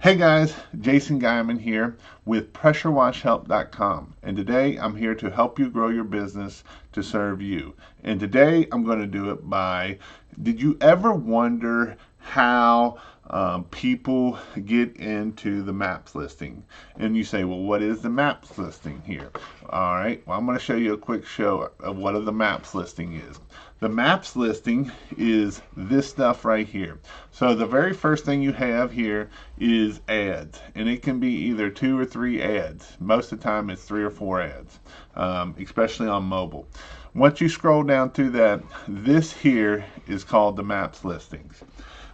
Hey guys, Jason Guyman here with PressureWashHelp.com, and today I'm here to help you grow your business to serve you. And today I'm going to do it by, did you ever wonder how people get into the MAPS listing? And you say, well, what is the MAPS listing here? All right, well, I'm going to show you a quick show of what the MAPS listing is. The MAPS listing is this stuff right here. So the very first thing you have here is ads, and it can be either 2 or 3 ads. Most of the time it's 3 or 4 ads, especially on mobile. Once you scroll down through that, this here is called the MAPS listings.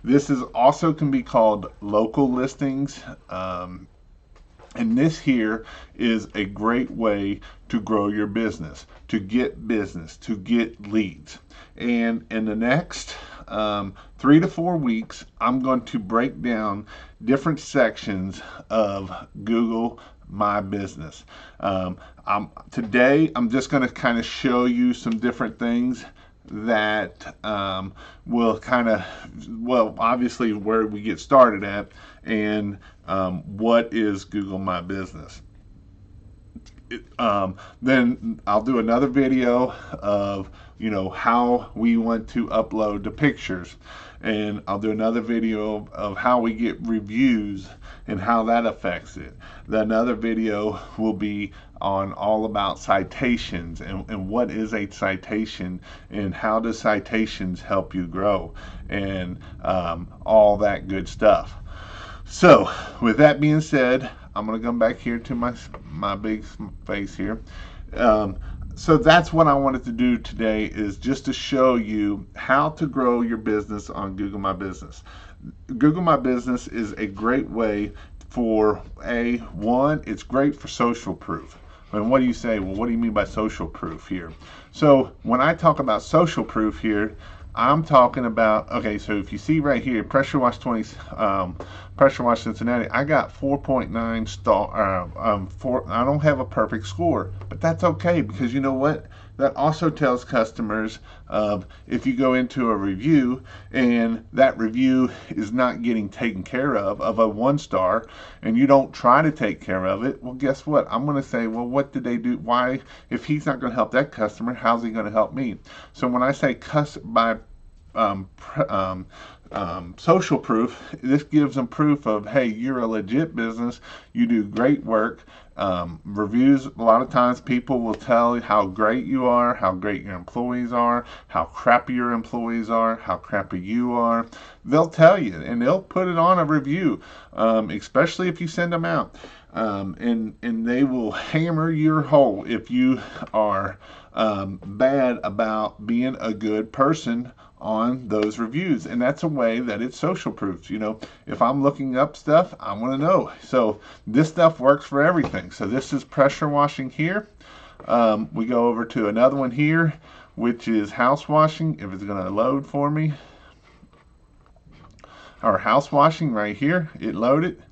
This is also can be called local listings. And this here is a great way to grow your business, to get leads. And in the next 3 to 4 weeks, I'm going to break down different sections of Google My Business. Today, I'm just going to kind of show you some different things that will kind of, well, obviously where we get started at, and what is Google My Business. Then I'll do another video of how we want to upload the pictures, and I'll do another video of how we get reviews and how that affects it. Then another video will be on all about citations and what is a citation and how does citations help you grow, and all that good stuff. So with that being said, I'm going to come back here to my big face here. So that's what I wanted to do today, is just to show you how to grow your business on Google My Business. Google My Business is a great way for one, it's great for social proof. And what do you say? Well, what do you mean by social proof here? So when I talk about social proof here, I'm talking about, okay, so if you see right here, Pressure Wash Cincinnati, I got 4.9 star. I don't have a perfect score, but that's okay, because you know what? That also tells customers if you go into a review and that review is not getting taken care of a 1 star, and you don't try to take care of it, well, guess what? I'm going to say, well, what did they do? Why? If he's not going to help that customer, how's he going to help me? So when I say social proof, this gives them proof of, hey, you're a legit business, you do great work. Reviews, a lot of times people will tell you how great you are, how great your employees are, how crappy your employees are, how crappy you are. They'll tell you, and they'll put it on a review, especially if you send them out. And they will hammer your hole if you are bad about being a good person on those reviews. And that's a way that it's social proof. If I'm looking up stuff, I want to know. So this stuff works for everything. So this is pressure washing here. We go over to another one here, which is house washing, if it's going to load for me. Our house washing right here, it loaded.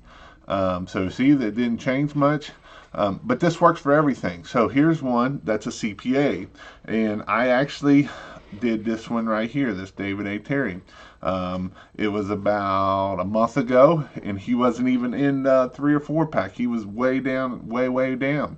So see, that didn't change much. But this works for everything. So here's one that's a CPA, and I actually did this one right here, this David A. Terry. It was about a month ago, and he wasn't even in 3 or 4 pack. He was way down, way down.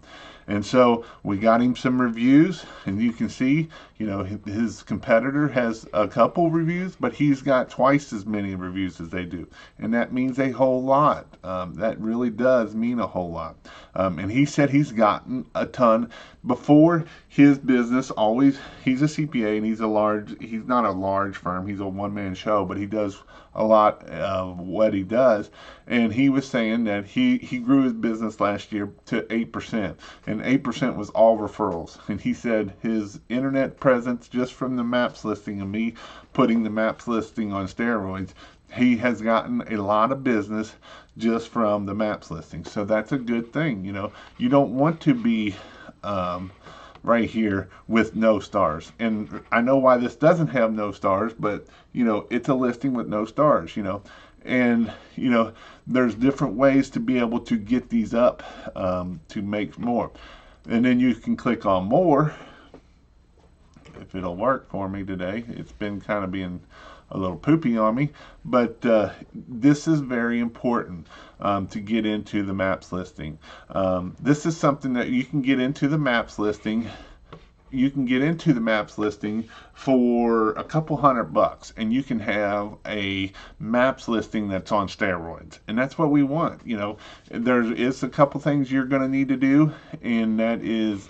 And so we got him some reviews, and you can see, his competitor has a couple reviews, but he's got twice as many reviews as they do. And that means a whole lot. That really does mean a whole lot. And he said he's gotten a ton. Before his business, he's a CPA, and he's not a large firm, he's a one-man show, but he does a lot of what he does. And he was saying that he grew his business last year to 8%, and 8% was all referrals. And he said his internet presence, just from the MAPS listing and me putting the MAPS listing on steroids, he has gotten a lot of business just from the MAPS listing. So that's a good thing. You don't want to be right here with no stars. And I know why this doesn't have no stars, but it's a listing with no stars. And there's different ways to be able to get these up to make more. And then you can click on more, if it'll work for me today. It's been kind of being a little poopy on me, but this is very important to get into the maps listing. This is something that you can get into the maps listing. You can get into the maps listing for a couple $100, and you can have a maps listing that's on steroids, and that's what we want. You know, there is a couple things you're going to need to do, and that is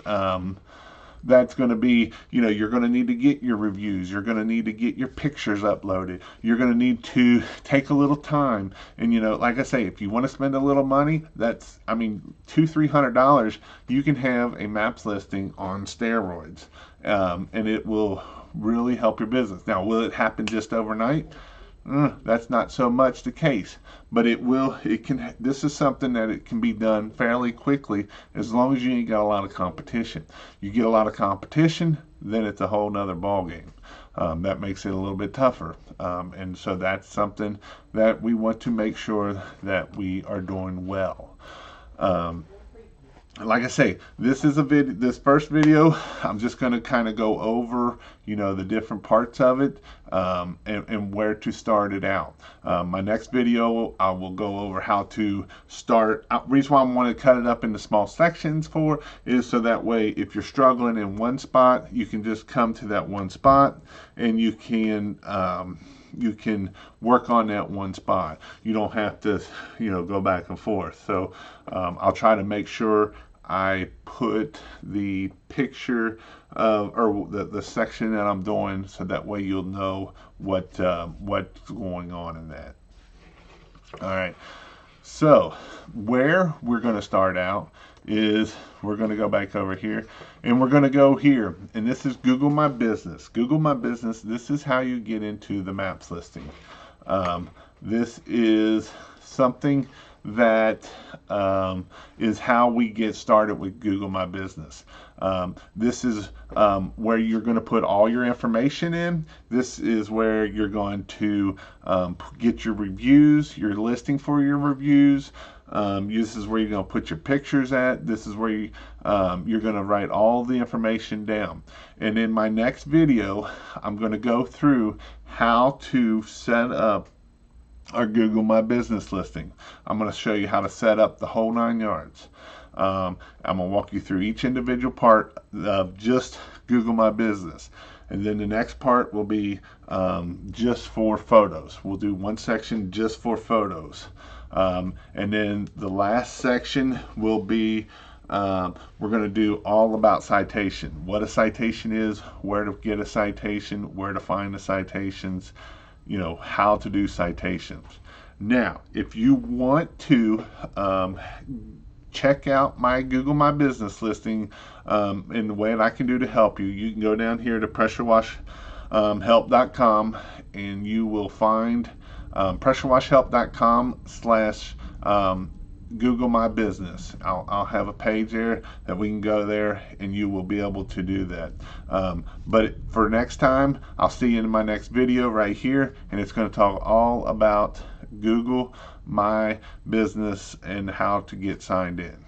that's going to be, you know, you're going to need to get your reviews, you're going to need to get your pictures uploaded, you're going to need to take a little time, and you know, like I say, if you want to spend a little money, that's, I mean, $200-300, you can have a maps listing on steroids, and it will really help your business. Now, will it happen just overnight? That's not so much the case, but it will. It can. This is something that it can be done fairly quickly, as long as you ain't got a lot of competition. You get a lot of competition, then it's a whole nother ball game. That makes it a little bit tougher, and so that's something that we want to make sure that we are doing well. Like I say, this is this first video, I'm just going to kind of go over, you know, the different parts of it, and where to start it out. My next video, I will go over how to start. Reason why I want to cut it up into small sections for is so that way, if you're struggling in one spot, you can just come to that one spot, and you can work on that one spot. You don't have to, you know, go back and forth. So I'll try to make sure I put the picture or the section that I'm doing, so that way you'll know what's going on in that. All right, so where we're going to start out is we're going to go back over here, and we're going to go here, and this is Google My Business. Google My Business, this is how you get into the maps listing. This is something that is how we get started with Google My Business. This is where you're going to put all your information in. This is where you're going to get your reviews, your listing for your reviews. This is where you're going to put your pictures at. This is where you're going to write all the information down. And in my next video, I'm going to go through how to set up our Google My Business listing. I'm going to show you how to set up the whole 9 yards. I'm going to walk you through each individual part of just Google My Business. And then the next part will be just for photos. We'll do one section just for photos. And then the last section will be, we're going to do all about citation. What a citation is, where to get a citation, where to find the citations, you know, how to do citations. Now, if you want to check out my Google My Business listing and the way that I can do to help you, you can go down here to pressurewashhelp.com, and you will find pressurewashhelp.com/ Google My Business. I'll have a page there that we can go there, and you will be able to do that. But for next time, I'll see you in my next video right here, and it's going to talk all about Google My Business and how to get signed in.